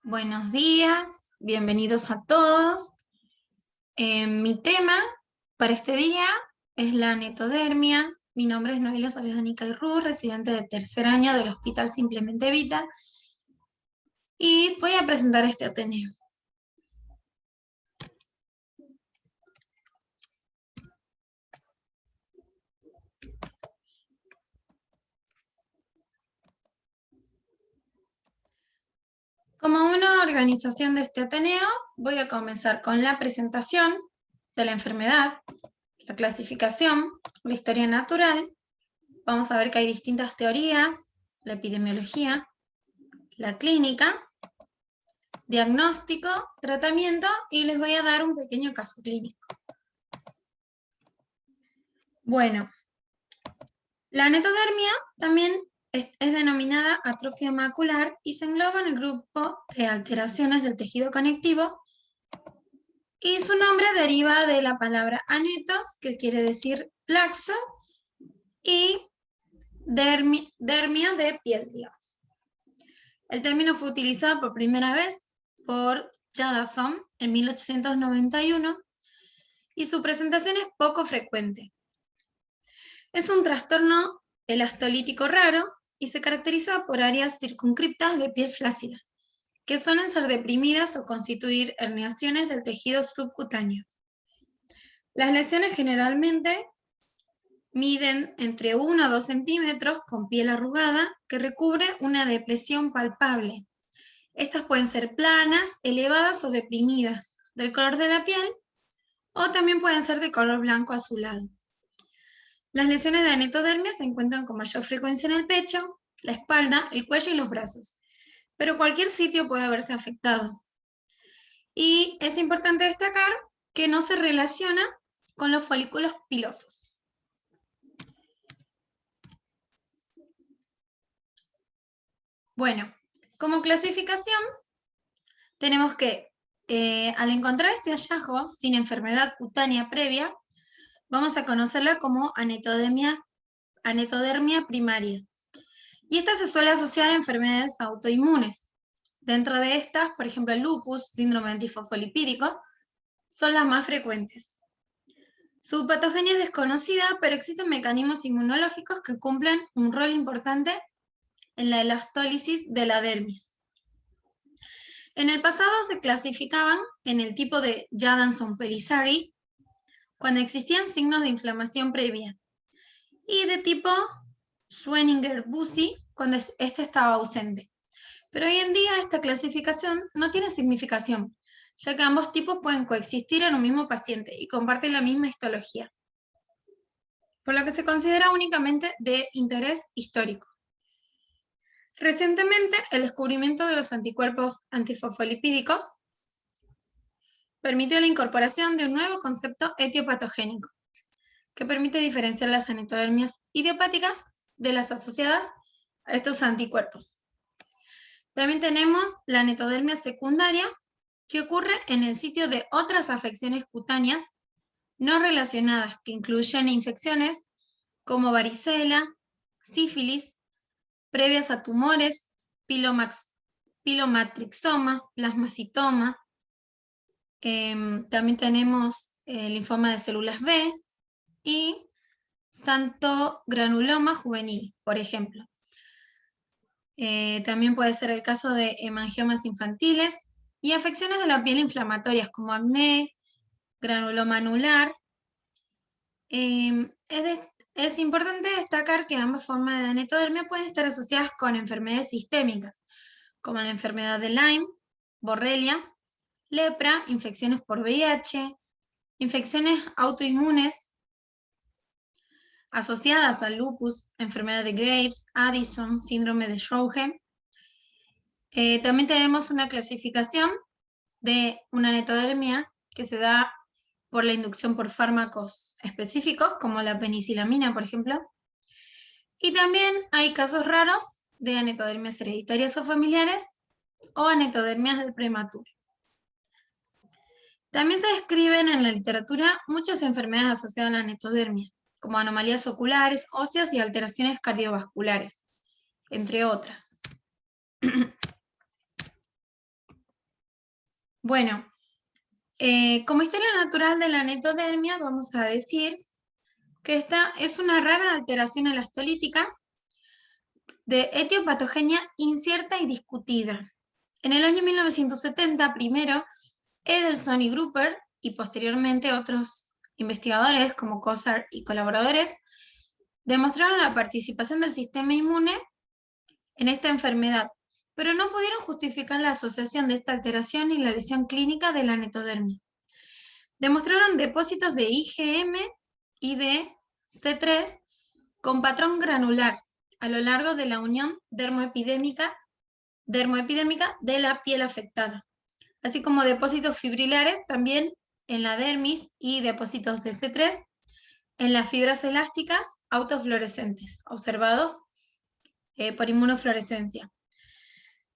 Buenos días, bienvenidos a todos. Mi tema para este día es la anetodermia. Mi nombre es Noelia Soledad Ruz, residente de tercer año del Hospital Simplemente Vita, y voy a presentar este Ateneo. Como una organización de este Ateneo, voy a comenzar con la presentación de la enfermedad, la clasificación, la historia natural. Vamos a ver que hay distintas teorías, la epidemiología, la clínica, diagnóstico, tratamiento, y les voy a dar un pequeño caso clínico. Bueno, la anetodermia también es denominada atrofia macular y se engloba en el grupo de alteraciones del tejido conectivo, y su nombre deriva de la palabra anetos, que quiere decir laxo, y dermia de piel, digamos. El término fue utilizado por primera vez por Jadassohn en 1891 y su presentación es poco frecuente. Es un trastorno elastolítico raro y se caracteriza por áreas circunscriptas de piel flácida, que suelen ser deprimidas o constituir herniaciones del tejido subcutáneo. Las lesiones generalmente miden entre 1 a 2 centímetros con piel arrugada que recubre una depresión palpable. Estas pueden ser planas, elevadas o deprimidas, del color de la piel, o también pueden ser de color blanco azulado. Las lesiones de anetodermia se encuentran con mayor frecuencia en el pecho, la espalda, el cuello y los brazos, pero cualquier sitio puede verse afectado. Y es importante destacar que no se relaciona con los folículos pilosos. Bueno, como clasificación, tenemos que al encontrar este hallazgo sin enfermedad cutánea previa, vamos a conocerla como anetodermia primaria. Y esta se suele asociar a enfermedades autoinmunes. Dentro de estas, por ejemplo, el lupus, síndrome antifosfolipídico, son las más frecuentes. Su patogenia es desconocida, pero existen mecanismos inmunológicos que cumplen un rol importante en la elastólisis de la dermis. En el pasado se clasificaban en el tipo de Jadassohn-Pellizzari cuando existían signos de inflamación previa, y de tipo Schwenninger-Bussy cuando este estaba ausente. Pero hoy en día esta clasificación no tiene significación, ya que ambos tipos pueden coexistir en un mismo paciente y comparten la misma histología, por lo que se considera únicamente de interés histórico. Recientemente, el descubrimiento de los anticuerpos antifosfolipídicos permitió la incorporación de un nuevo concepto etiopatogénico, que permite diferenciar las anetodermias idiopáticas de las asociadas a estos anticuerpos. También tenemos la anetodermia secundaria, que ocurre en el sitio de otras afecciones cutáneas no relacionadas, que incluyen infecciones como varicela, sífilis, previas a tumores, pilomatrixoma, plasmacitoma. También tenemos el linfoma de células B y xantogranuloma juvenil, por ejemplo. También puede ser el caso de hemangiomas infantiles y afecciones de la piel inflamatorias como acné, granuloma anular. Es importante destacar que ambas formas de anetodermia pueden estar asociadas con enfermedades sistémicas, como la enfermedad de Lyme, borrelia, lepra, infecciones por VIH, infecciones autoinmunes asociadas al lupus, enfermedad de Graves, Addison, síndrome de Sjögren. También tenemos una clasificación de una anetodermia que se da por la inducción por fármacos específicos, como la penicilamina, por ejemplo. Y también hay casos raros de anetodermias hereditarias o familiares o anetodermias del prematuro. También se describen en la literatura muchas enfermedades asociadas a la anetodermia, como anomalías oculares, óseas y alteraciones cardiovasculares, entre otras. Bueno, como historia natural de la anetodermia, vamos a decir que esta es una rara alteración elastolítica de etiopatogenia incierta y discutida. En el año 1970, primero, Edelson y Grupper, y posteriormente otros investigadores como Kosar y colaboradores, demostraron la participación del sistema inmune en esta enfermedad, pero no pudieron justificar la asociación de esta alteración y la lesión clínica de la anetodermia. Demostraron depósitos de IgM y de C3 con patrón granular a lo largo de la unión dermoepidémica de la piel afectada, así como depósitos fibrilares también en la dermis y depósitos de C3 en las fibras elásticas autofluorescentes, observados por inmunofluorescencia.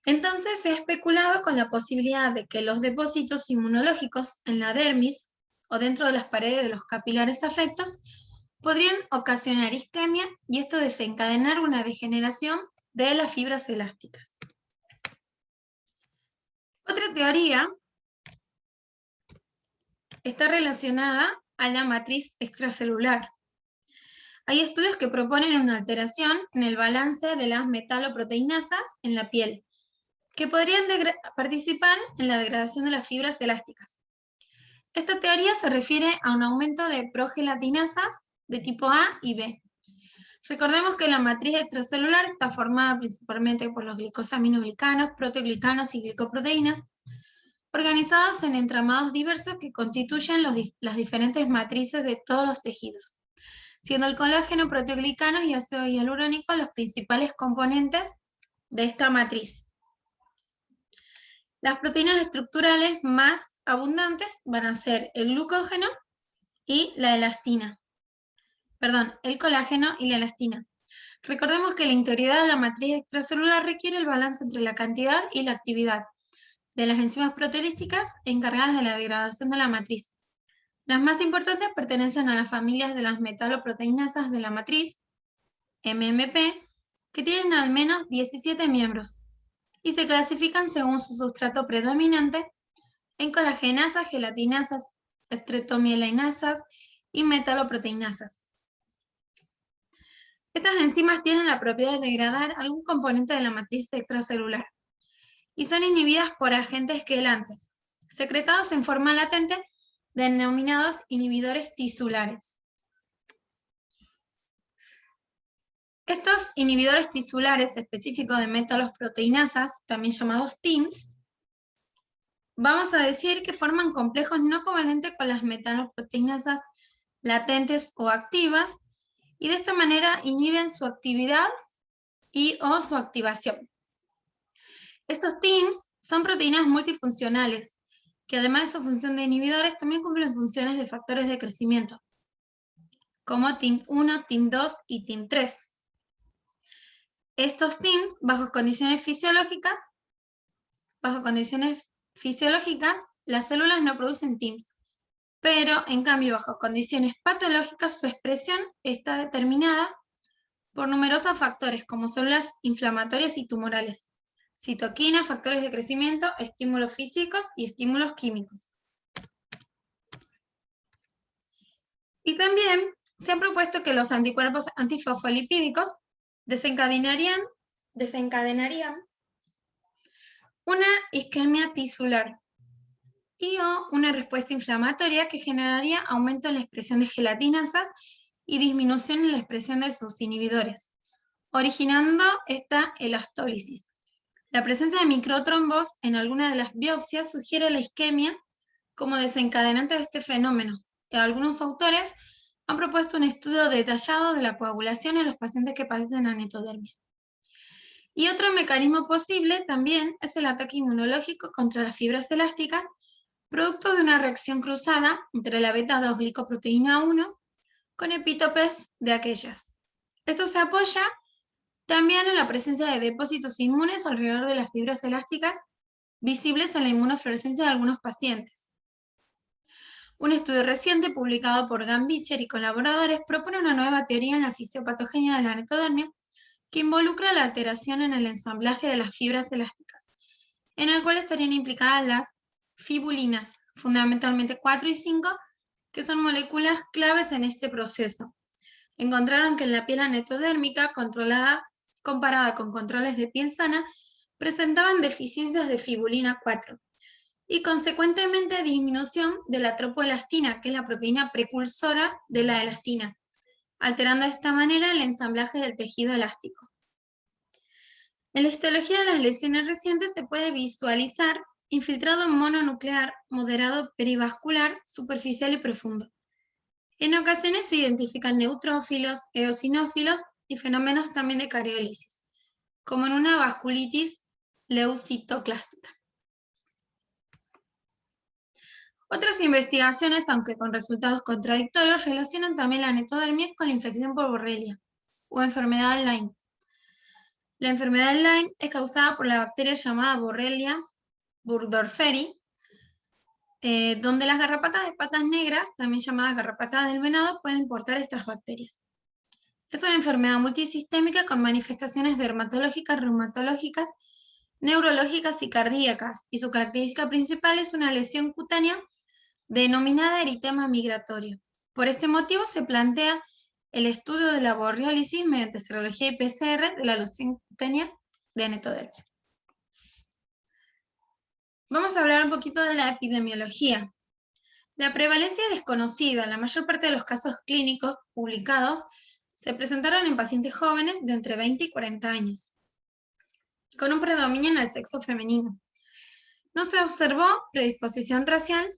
Entonces se ha especulado con la posibilidad de que los depósitos inmunológicos en la dermis o dentro de las paredes de los capilares afectos podrían ocasionar isquemia y esto desencadenar una degeneración de las fibras elásticas. Otra teoría está relacionada a la matriz extracelular. Hay estudios que proponen una alteración en el balance de las metaloproteinasas en la piel, que podrían participar en la degradación de las fibras elásticas. Esta teoría se refiere a un aumento de progelatinasas de tipo A y B. Recordemos que la matriz extracelular está formada principalmente por los glicosaminoglicanos, proteoglicanos y glicoproteínas, organizados en entramados diversos que constituyen las diferentes matrices de todos los tejidos, siendo el colágeno, proteoglicanos y ácido hialurónico los principales componentes de esta matriz. Las proteínas estructurales más abundantes van a ser el glucógeno y la elastina. Perdón, el colágeno y la elastina. Recordemos que la integridad de la matriz extracelular requiere el balance entre la cantidad y la actividad de las enzimas proteolíticas encargadas de la degradación de la matriz. Las más importantes pertenecen a las familias de las metaloproteinasas de la matriz, MMP, que tienen al menos 17 miembros, y se clasifican según su sustrato predominante en colagenasas, gelatinasas, estreptomielainasas y metaloproteinasas. Estas enzimas tienen la propiedad de degradar algún componente de la matriz extracelular y son inhibidas por agentes quelantes, secretados en forma latente, denominados inhibidores tisulares. Estos inhibidores tisulares específicos de metaloproteinasas, también llamados TIMs, vamos a decir que forman complejos no covalentes con las metaloproteinasas latentes o activas, y de esta manera inhiben su actividad o su activación. Estos TIMs son proteínas multifuncionales, que además de su función de inhibidores, también cumplen funciones de factores de crecimiento, como TIM1, TIM2 y TIM3. Estos TIMs, bajo condiciones fisiológicas, las células no producen TIMs, pero en cambio bajo condiciones patológicas su expresión está determinada por numerosos factores como células inflamatorias y tumorales, citoquinas, factores de crecimiento, estímulos físicos y estímulos químicos. Y también se han propuesto que los anticuerpos antifosfolipídicos desencadenarían una isquemia tisular y o una respuesta inflamatoria que generaría aumento en la expresión de gelatinasas y disminución en la expresión de sus inhibidores, originando esta elastólisis. La presencia de microtrombos en algunas de las biopsias sugiere la isquemia como desencadenante de este fenómeno. Algunos autores han propuesto un estudio detallado de la coagulación en los pacientes que padecen anetodermia. Y otro mecanismo posible también es el ataque inmunológico contra las fibras elásticas, producto de una reacción cruzada entre la beta-2 glicoproteína 1 con epítopes de aquellas. Esto se apoya también en la presencia de depósitos inmunes alrededor de las fibras elásticas visibles en la inmunofluorescencia de algunos pacientes. Un estudio reciente publicado por Gambicher y colaboradores propone una nueva teoría en la fisiopatogenia de la anetodermia que involucra la alteración en el ensamblaje de las fibras elásticas, en el cual estarían implicadas las fibulinas, fundamentalmente 4 y 5, que son moléculas claves en este proceso. Encontraron que en la piel anectodérmica, comparada con controles de piel sana, presentaban deficiencias de fibulina 4 y consecuentemente disminución de la tropoelastina, que es la proteína precursora de la elastina, alterando de esta manera el ensamblaje del tejido elástico. En la histología de las lesiones recientes se puede visualizar infiltrado mononuclear, moderado perivascular, superficial y profundo. En ocasiones se identifican neutrófilos, eosinófilos y fenómenos también de cariólisis, como en una vasculitis leucitoclástica. Otras investigaciones, aunque con resultados contradictorios, relacionan también la anectodermia con la infección por Borrelia o enfermedad de Lyme. La enfermedad de Lyme es causada por la bacteria llamada Borrelia burgdorferi, donde las garrapatas de patas negras, también llamadas garrapatas del venado, pueden portar estas bacterias. Es una enfermedad multisistémica con manifestaciones dermatológicas, reumatológicas, neurológicas y cardíacas, y su característica principal es una lesión cutánea denominada eritema migratorio. Por este motivo se plantea el estudio de la borreólisis mediante serología y PCR de la lesión cutánea de anectodermia. Vamos a hablar un poquito de la epidemiología. La prevalencia es desconocida. La mayor parte de los casos clínicos publicados se presentaron en pacientes jóvenes de entre 20 y 40 años, con un predominio en el sexo femenino. No se observó predisposición racial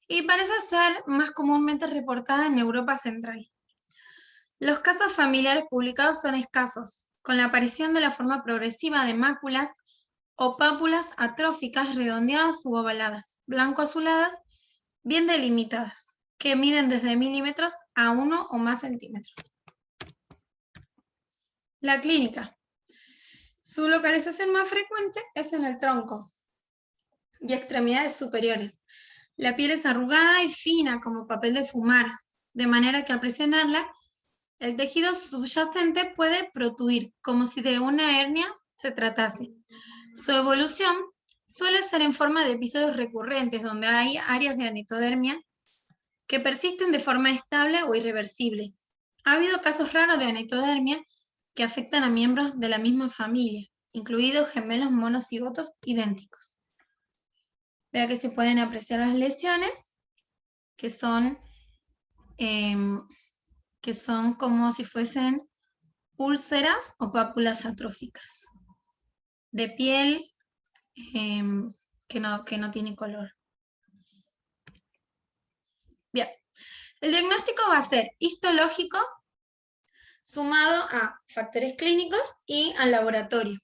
y parece ser más comúnmente reportada en Europa Central. Los casos familiares publicados son escasos, con la aparición de la forma progresiva de máculas o pápulas atróficas redondeadas u ovaladas, blanco-azuladas, bien delimitadas, que miden desde milímetros a 1 o más centímetros. La clínica. Su localización más frecuente es en el tronco y extremidades superiores. La piel es arrugada y fina como papel de fumar, de manera que al presionarla, el tejido subyacente puede protuir, como si de una hernia se tratase. Su evolución suele ser en forma de episodios recurrentes, donde hay áreas de anectodermia que persisten de forma estable o irreversible. Ha habido casos raros de anectodermia que afectan a miembros de la misma familia, incluidos gemelos monocigotos idénticos. Vea que se pueden apreciar las lesiones, que son como si fuesen úlceras o pápulas atróficas, de piel que no tiene color. Bien, el diagnóstico va a ser histológico, sumado a factores clínicos y al laboratorio.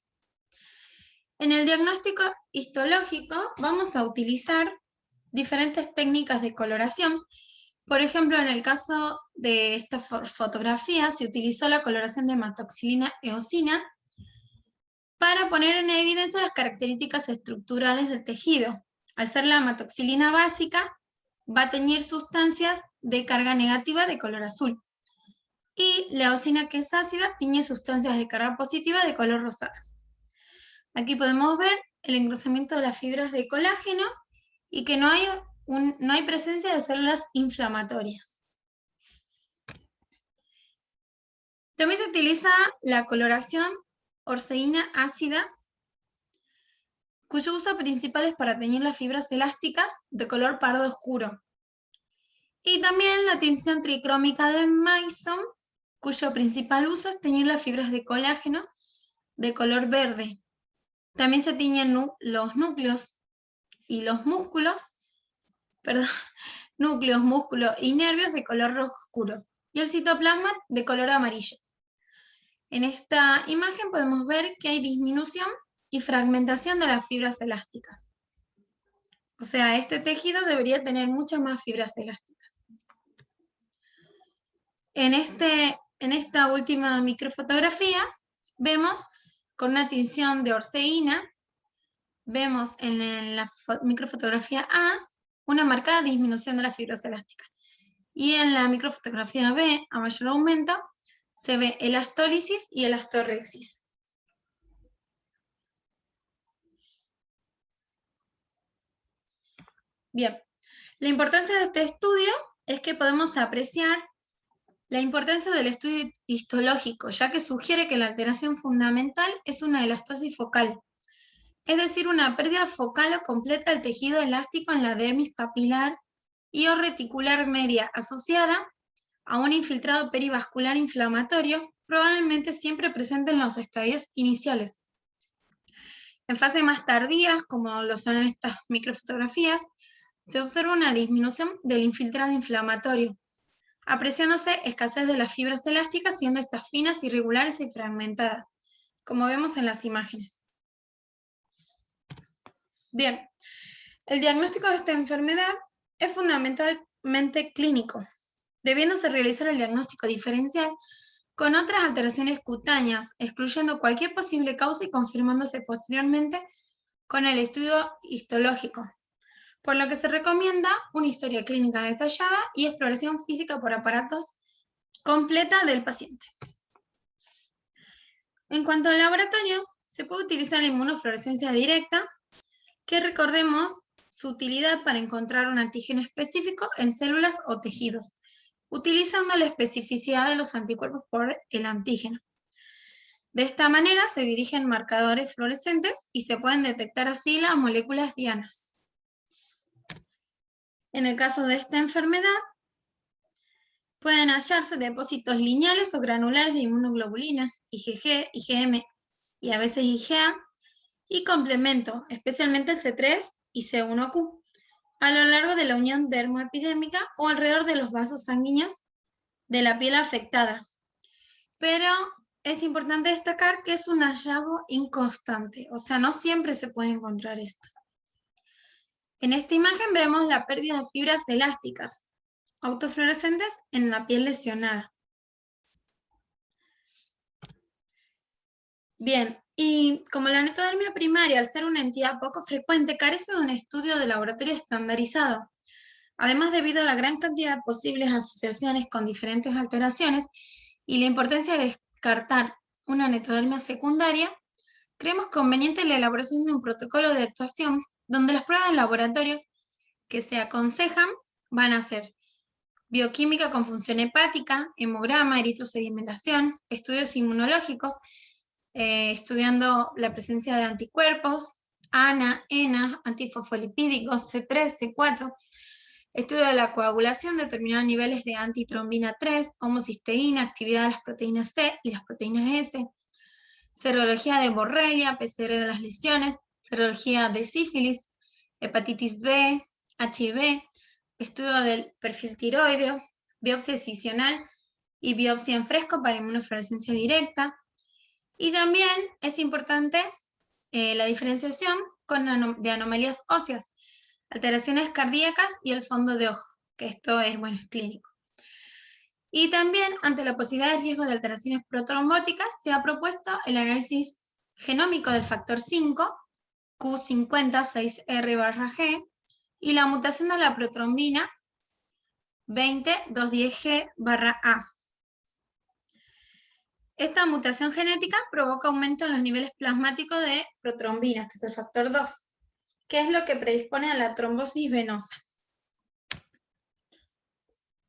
En el diagnóstico histológico vamos a utilizar diferentes técnicas de coloración. Por ejemplo, en el caso de esta fotografía se utilizó la coloración de hematoxilina eosina para poner en evidencia las características estructurales del tejido. Al ser la hematoxilina básica, va a teñir sustancias de carga negativa de color azul. Y la eosina, que es ácida, tiñe sustancias de carga positiva de color rosada. Aquí podemos ver el engrosamiento de las fibras de colágeno y que no hay presencia de células inflamatorias. También se utiliza la coloración orceína ácida, cuyo uso principal es para teñir las fibras elásticas de color pardo oscuro. Y también la tinción tricrómica de Mason, cuyo principal uso es teñir las fibras de colágeno de color verde. También se tiñen los núcleos y los músculos, núcleos, músculos y nervios de color rojo oscuro, y el citoplasma de color amarillo. En esta imagen podemos ver que hay disminución y fragmentación de las fibras elásticas. O sea, este tejido debería tener muchas más fibras elásticas. En esta última microfotografía vemos con una tinción de orceína, vemos en la microfotografía A una marcada disminución de las fibras elásticas. Y en la microfotografía B, a mayor aumento, se ve elastólisis y elastorrexis. Bien, la importancia de este estudio es que podemos apreciar la importancia del estudio histológico, ya que sugiere que la alteración fundamental es una elastosis focal, es decir, una pérdida focal o completa del tejido elástico en la dermis papilar y o reticular media asociada a un infiltrado perivascular inflamatorio, probablemente siempre presente en los estadios iniciales. En fases más tardías, como lo son estas microfotografías, se observa una disminución del infiltrado inflamatorio, apreciándose escasez de las fibras elásticas, siendo estas finas, irregulares y fragmentadas, como vemos en las imágenes. Bien, el diagnóstico de esta enfermedad es fundamentalmente clínico, debiéndose realizar el diagnóstico diferencial con otras alteraciones cutáneas, excluyendo cualquier posible causa y confirmándose posteriormente con el estudio histológico, por lo que se recomienda una historia clínica detallada y exploración física por aparatos completa del paciente. En cuanto al laboratorio, se puede utilizar la inmunofluorescencia directa, que recordemos su utilidad para encontrar un antígeno específico en células o tejidos, utilizando la especificidad de los anticuerpos por el antígeno. De esta manera se dirigen marcadores fluorescentes y se pueden detectar así las moléculas dianas. En el caso de esta enfermedad, pueden hallarse depósitos lineales o granulares de inmunoglobulina, IgG, IgM y a veces IgA, y complemento, especialmente C3 y C1q, a lo largo de la unión dermoepidémica o alrededor de los vasos sanguíneos de la piel afectada. Pero es importante destacar que es un hallazgo inconstante, o sea, no siempre se puede encontrar esto. En esta imagen vemos la pérdida de fibras elásticas autofluorescentes en la piel lesionada. Bien, y como la netodermia primaria, al ser una entidad poco frecuente, carece de un estudio de laboratorio estandarizado. Además, debido a la gran cantidad de posibles asociaciones con diferentes alteraciones y la importancia de descartar una netodermia secundaria, creemos conveniente la elaboración de un protocolo de actuación donde las pruebas de laboratorio que se aconsejan van a ser bioquímica con función hepática, hemograma, eritrosedimentación, estudios inmunológicos, estudiando la presencia de anticuerpos, ANA, ENA, antifosfolipídicos, C3, C4, estudio de la coagulación, determinando niveles de antitrombina 3, homocisteína, actividad de las proteínas C y las proteínas S, serología de Borrelia, PCR de las lesiones, serología de sífilis, hepatitis B, HIV, estudio del perfil tiroideo, biopsia excisional y biopsia en fresco para inmunofluorescencia directa. Y también es importante la diferenciación de anomalías óseas, alteraciones cardíacas y el fondo de ojo, que esto es, bueno, es clínico. Y también, ante la posibilidad de riesgo de alteraciones protrombóticas, se ha propuesto el análisis genómico del factor 5, Q50-6R/G, y la mutación de la protrombina 20-210G/A. Esta mutación genética provoca aumento en los niveles plasmáticos de protrombinas, que es el factor 2, que es lo que predispone a la trombosis venosa.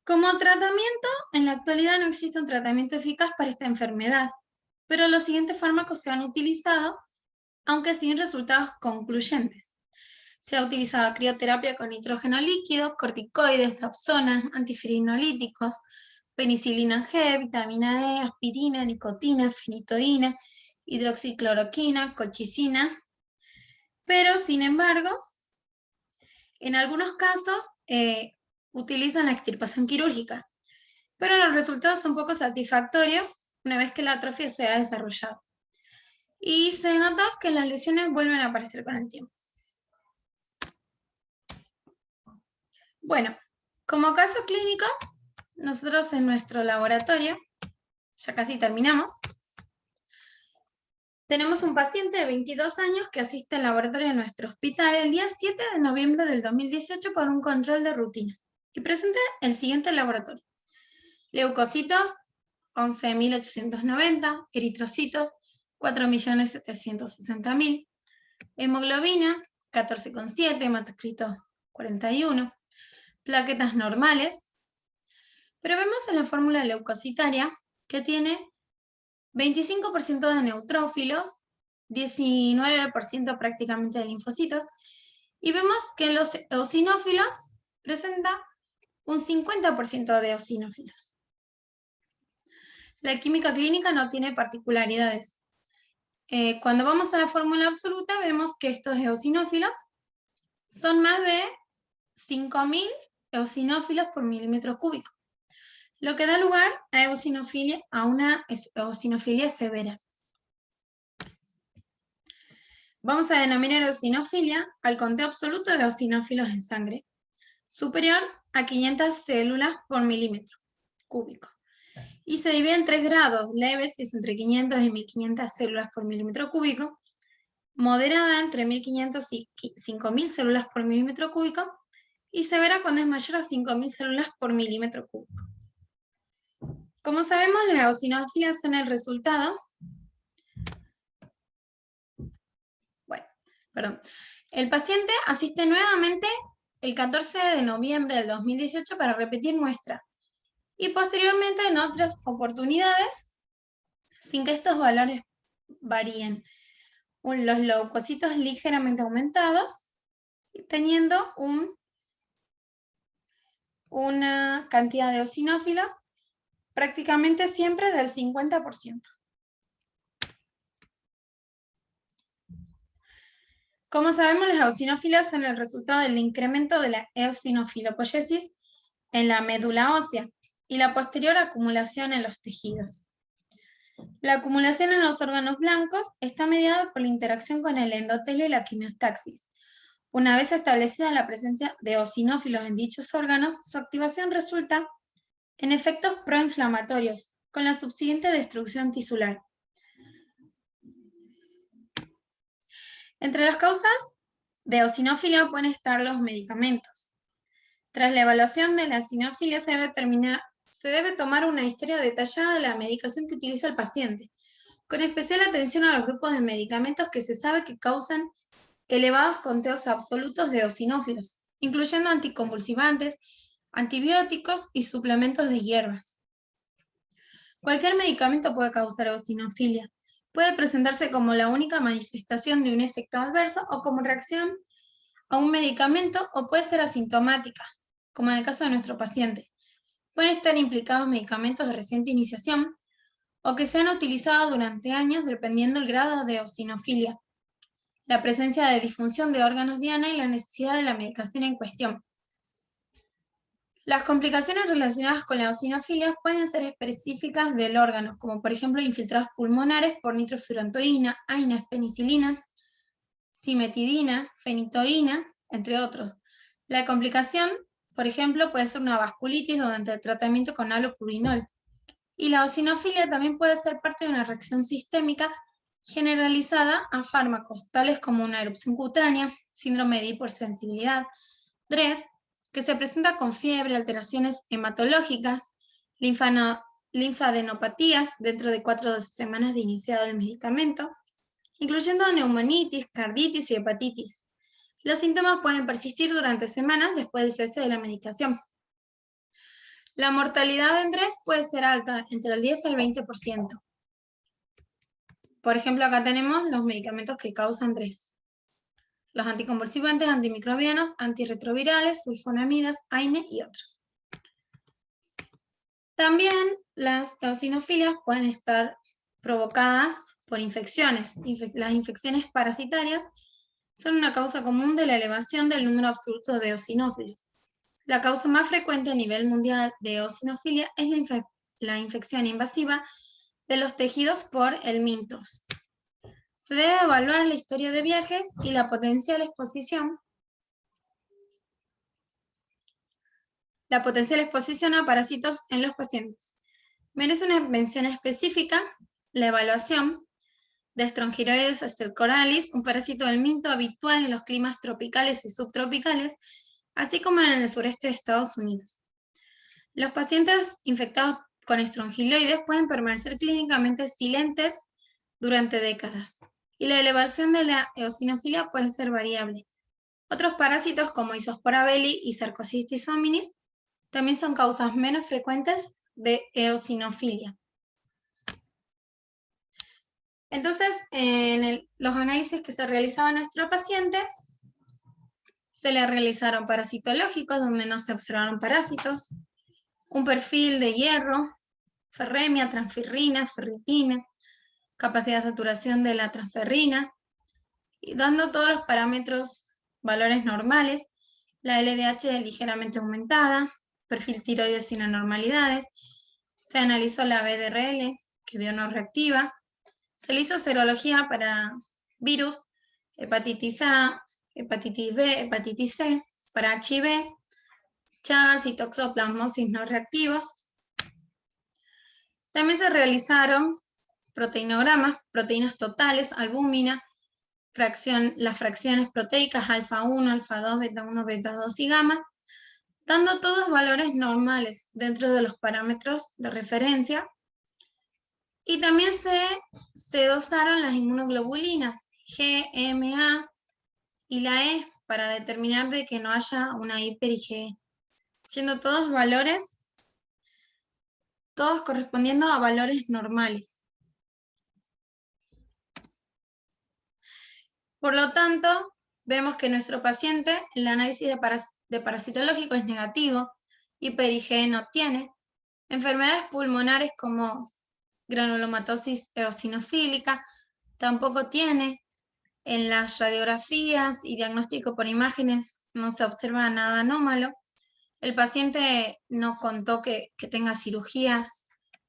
Como tratamiento, en la actualidad no existe un tratamiento eficaz para esta enfermedad, pero los siguientes fármacos se han utilizado, aunque sin resultados concluyentes. Se ha utilizado crioterapia con nitrógeno líquido, corticoides, dapsona, antifirinolíticos, penicilina G, vitamina E, aspirina, nicotina, fenitoína, hidroxicloroquina, colchicina, pero sin embargo, en algunos casos utilizan la extirpación quirúrgica, pero los resultados son poco satisfactorios una vez que la atrofia se ha desarrollado. Y se nota que las lesiones vuelven a aparecer con el tiempo. Bueno, como caso clínico, nosotros en nuestro laboratorio, ya casi terminamos, tenemos un paciente de 22 años que asiste al laboratorio de nuestro hospital el día 7 de noviembre del 2018 por un control de rutina y presenta el siguiente laboratorio. Leucocitos, 11.890, eritrocitos, 4.760.000, hemoglobina, 14,7, hematocrit 41, plaquetas normales, pero vemos en la fórmula leucocitaria que tiene 25% de neutrófilos, 19% prácticamente de linfocitos, y vemos que los eosinófilos presentan un 50% de eosinófilos. La química clínica no tiene particularidades. Cuando vamos a la fórmula absoluta, vemos que estos eosinófilos son más de 5.000 eosinófilos por milímetro cúbico, lo que da lugar a una eosinofilia severa. Vamos a denominar eosinofilia al conteo absoluto de eosinófilos en sangre, superior a 500 células por milímetro cúbico. Y se divide en 3 grados: leves, es entre 500 y 1500 células por milímetro cúbico; moderada, entre 1500 y 5000 células por milímetro cúbico; y severa, cuando es mayor a 5000 células por milímetro cúbico. Como sabemos, las eosinófilas son el resultado. El paciente asiste nuevamente el 14 de noviembre del 2018 para repetir muestra, y posteriormente en otras oportunidades, sin que estos valores varíen. Los leucocitos ligeramente aumentados, teniendo una cantidad de eosinófilos prácticamente siempre del 50%. Como sabemos, las eosinófilas son el resultado del incremento de la eosinofilopoiesis en la médula ósea y la posterior acumulación en los tejidos. La acumulación en los órganos blancos está mediada por la interacción con el endotelio y la quimiostaxis. Una vez establecida la presencia de eosinófilos en dichos órganos, su activación resulta en efectos proinflamatorios, con la subsiguiente destrucción tisular. Entre las causas de eosinofilia pueden estar los medicamentos. Tras la evaluación de la eosinofilia se debe tomar una historia detallada de la medicación que utiliza el paciente, con especial atención a los grupos de medicamentos que se sabe que causan elevados conteos absolutos de eosinófilos, incluyendo anticonvulsivantes, antibióticos y suplementos de hierbas. Cualquier medicamento puede causar eosinofilia. Puede presentarse como la única manifestación de un efecto adverso o como reacción a un medicamento, o puede ser asintomática, como en el caso de nuestro paciente. Pueden estar implicados medicamentos de reciente iniciación o que se han utilizado durante años dependiendo del grado de eosinofilia, la presencia de disfunción de órganos diana y la necesidad de la medicación en cuestión. Las complicaciones relacionadas con la eosinofilia pueden ser específicas del órgano, como por ejemplo infiltrados pulmonares por nitrofurantoína, AINES, penicilina, cimetidina, fenitoína, entre otros. La complicación, por ejemplo, puede ser una vasculitis durante el tratamiento con halopurinol. Y la eosinofilia también puede ser parte de una reacción sistémica generalizada a fármacos, tales como una erupción cutánea, síndrome de hipersensibilidad, DRESS, que se presenta con fiebre, alteraciones hematológicas, linfadenopatías dentro de 4 o 12 semanas de iniciado el medicamento, incluyendo neumonitis, carditis y hepatitis. Los síntomas pueden persistir durante semanas después del cese de la medicación. La mortalidad en DRESS puede ser alta, entre el 10 al 20%. Por ejemplo, acá tenemos los medicamentos que causan DRESS: los anticonvulsivantes, antimicrobianos, antirretrovirales, sulfonamidas, AINE y otros. También las eosinofilias pueden estar provocadas por infecciones. Las infecciones parasitarias son una causa común de la elevación del número absoluto de eosinófilos. La causa más frecuente a nivel mundial de eosinofilia es la infección invasiva de los tejidos por helmintos. Se debe evaluar la historia de viajes y la potencial exposición a parásitos en los pacientes. Merece una mención específica la evaluación de Strongyroides stercoralis, un parásito helminto habitual en los climas tropicales y subtropicales, así como en el sureste de Estados Unidos. Los pacientes infectados con estrongiloides pueden permanecer clínicamente silentes durante décadas, y la elevación de la eosinofilia puede ser variable. Otros parásitos como Isospora belli y Cercocistis hominis también son causas menos frecuentes de eosinofilia. Entonces, en los análisis que se realizaban a nuestro paciente, se le realizaron parasitológicos, donde no se observaron parásitos, un perfil de hierro, ferremia, transferrina, ferritina, capacidad de saturación de la transferrina, y dando todos los parámetros, valores normales, la LDH ligeramente aumentada, perfil tiroides sin anormalidades, se analizó la BDRL, que dio no reactiva, se le hizo serología para virus, hepatitis A, hepatitis B, hepatitis C, para HIV, Chagas y toxoplasmosis no reactivos. También se realizaron proteinogramas, proteínas totales, albúmina, las fracciones proteicas alfa 1, alfa 2, beta 1, beta 2 y gamma, dando todos valores normales dentro de los parámetros de referencia. Y también se dosaron las inmunoglobulinas G, M, A y la E para determinar de que no haya una hiper IgE, siendo todos valores, todos correspondiendo a valores normales. Por lo tanto, vemos que nuestro paciente, el análisis de parasitológico es negativo, hiper IgE no tiene, enfermedades pulmonares como granulomatosis eosinofílica tampoco tiene, en las radiografías y diagnóstico por imágenes no se observa nada anómalo, el paciente no contó que tenga cirugías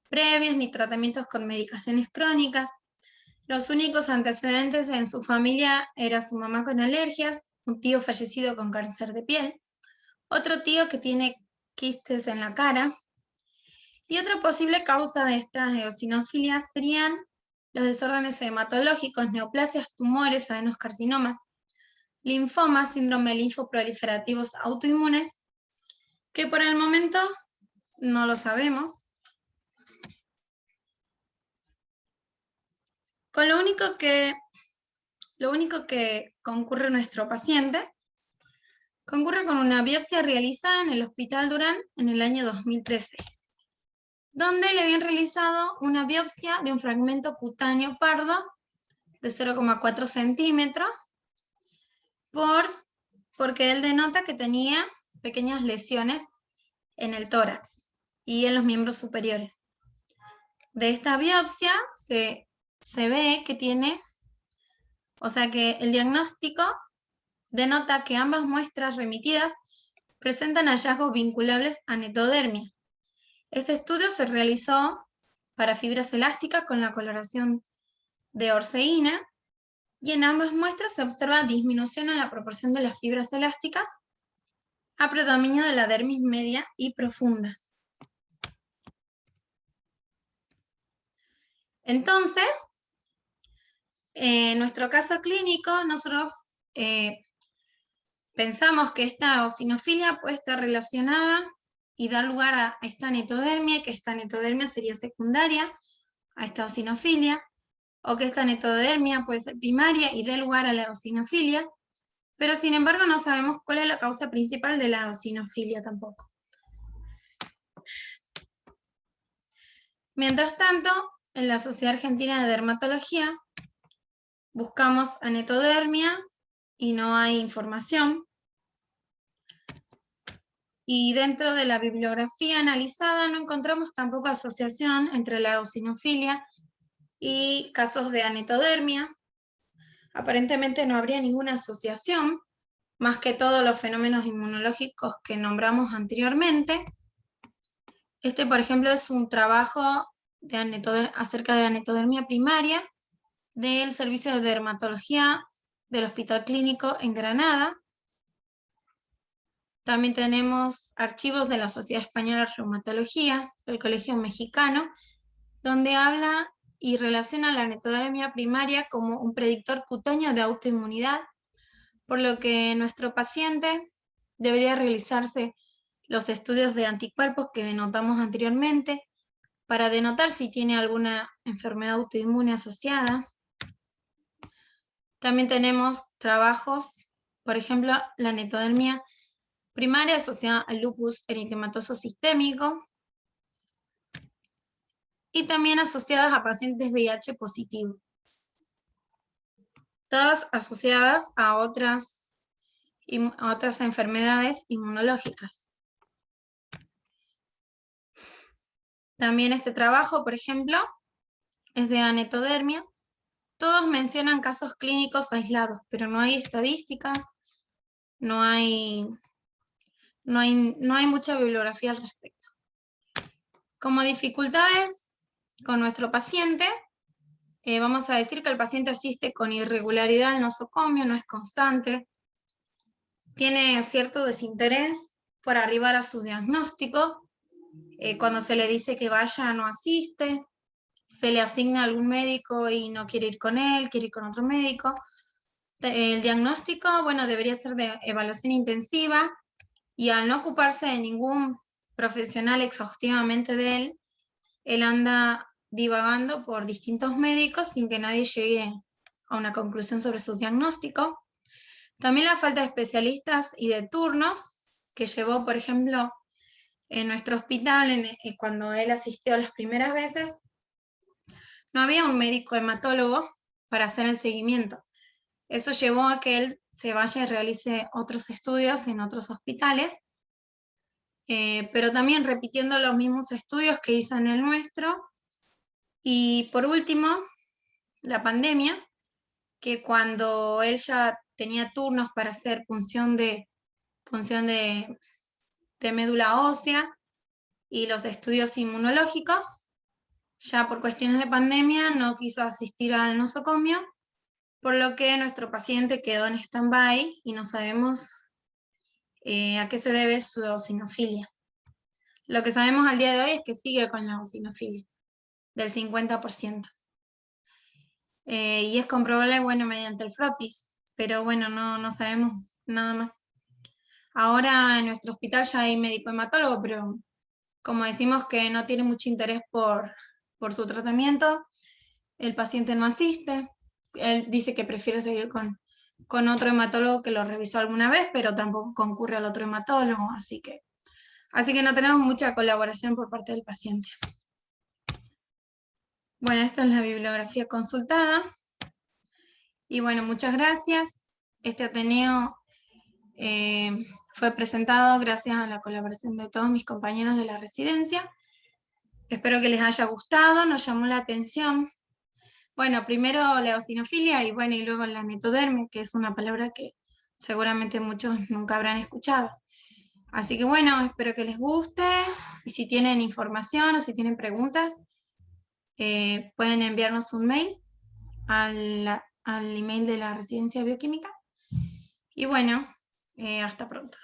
previas ni tratamientos con medicaciones crónicas. Los únicos antecedentes en su familia era su mamá con alergias, un tío fallecido con cáncer de piel, otro tío que tiene quistes en la cara, y otra posible causa de estas eosinofilias serían los desórdenes hematológicos, neoplasias, tumores, adenocarcinomas, linfomas, síndrome linfoproliferativos autoinmunes, que por el momento no lo sabemos. Con lo único que concurre nuestro paciente, concurre con una biopsia realizada en el Hospital Durán en el año 2013, donde le habían realizado una biopsia de un fragmento cutáneo pardo de 0,4 centímetros, porque él denota que tenía pequeñas lesiones en el tórax y en los miembros superiores. De esta biopsia se ve que tiene, o sea que el diagnóstico denota que ambas muestras remitidas presentan hallazgos vinculables a netodermia. Este estudio se realizó para fibras elásticas con la coloración de orceína, y en ambas muestras se observa disminución en la proporción de las fibras elásticas a predominio de la dermis media y profunda. Entonces, en nuestro caso clínico, nosotros pensamos que esta eosinofilia puede estar relacionada y dar lugar a esta netodermia, que esta netodermia sería secundaria a esta eosinofilia, o que esta netodermia puede ser primaria y dé lugar a la eosinofilia, pero sin embargo no sabemos cuál es la causa principal de la eosinofilia tampoco. Mientras tanto, en la Sociedad Argentina de Dermatología buscamos anetodermia y no hay información. Y dentro de la bibliografía analizada no encontramos tampoco asociación entre la eosinofilia y casos de anetodermia. Aparentemente no habría ninguna asociación, más que todos los fenómenos inmunológicos que nombramos anteriormente. Este, por ejemplo, es un trabajo acerca de anetodermia primaria del Servicio de Dermatología del Hospital Clínico en Granada. También tenemos archivos de la Sociedad Española de Reumatología, del Colegio Mexicano, donde habla y relaciona la anetodermia primaria como un predictor cutáneo de autoinmunidad, por lo que nuestro paciente debería realizarse los estudios de anticuerpos que denotamos anteriormente, para denotar si tiene alguna enfermedad autoinmune asociada. También tenemos trabajos Por ejemplo, la netodermia primaria asociada al lupus eritematoso sistémico y también asociadas a pacientes VIH positivo. Todas asociadas a otras enfermedades inmunológicas. También este trabajo, por ejemplo, es de anetodermia. Todos mencionan casos clínicos aislados, pero no hay estadísticas, no hay mucha bibliografía al respecto. Como dificultades con nuestro paciente, vamos a decir que el paciente asiste con irregularidad al nosocomio, no es constante, tiene cierto desinterés por arribar a su diagnóstico, cuando se le dice que vaya no asiste, se le asigna a algún médico y no quiere ir con él, quiere ir con otro médico. El diagnóstico, bueno, debería ser de evaluación intensiva y al no ocuparse de ningún profesional exhaustivamente de él anda divagando por distintos médicos sin que nadie llegue a una conclusión sobre su diagnóstico. También la falta de especialistas y de turnos, que llevó, por ejemplo, en nuestro hospital, cuando él asistió las primeras veces, no había un médico hematólogo para hacer el seguimiento. Eso llevó a que él se vaya y realice otros estudios en otros hospitales, pero también repitiendo los mismos estudios que hizo en el nuestro. Y por último, la pandemia, que cuando él ya tenía turnos para hacer punción de médula ósea y los estudios inmunológicos, ya por cuestiones de pandemia no quiso asistir al nosocomio, por lo que nuestro paciente quedó en stand-by y no sabemos a qué se debe su eosinofilia. Lo que sabemos al día de hoy es que sigue con la eosinofilia, del 50%. Y es comprobable, bueno, mediante el frotis, pero bueno, no sabemos nada más. Ahora en nuestro hospital ya hay médico hematólogo, pero como decimos que no tiene mucho interés por su tratamiento, el paciente no asiste. Él dice que prefiere seguir con otro hematólogo que lo revisó alguna vez, pero tampoco concurre al otro hematólogo, así que no tenemos mucha colaboración por parte del paciente. Bueno, esta es la bibliografía consultada. Y bueno, muchas gracias. Este Ateneo fue presentado gracias a la colaboración de todos mis compañeros de la residencia. Espero que les haya gustado, nos llamó la atención. Bueno, primero la eosinofilia y bueno, y luego la netodermia, que es una palabra que seguramente muchos nunca habrán escuchado. Así que bueno, espero que les guste, y si tienen información o si tienen preguntas, pueden enviarnos un mail al email de la residencia bioquímica. Y bueno, hasta pronto.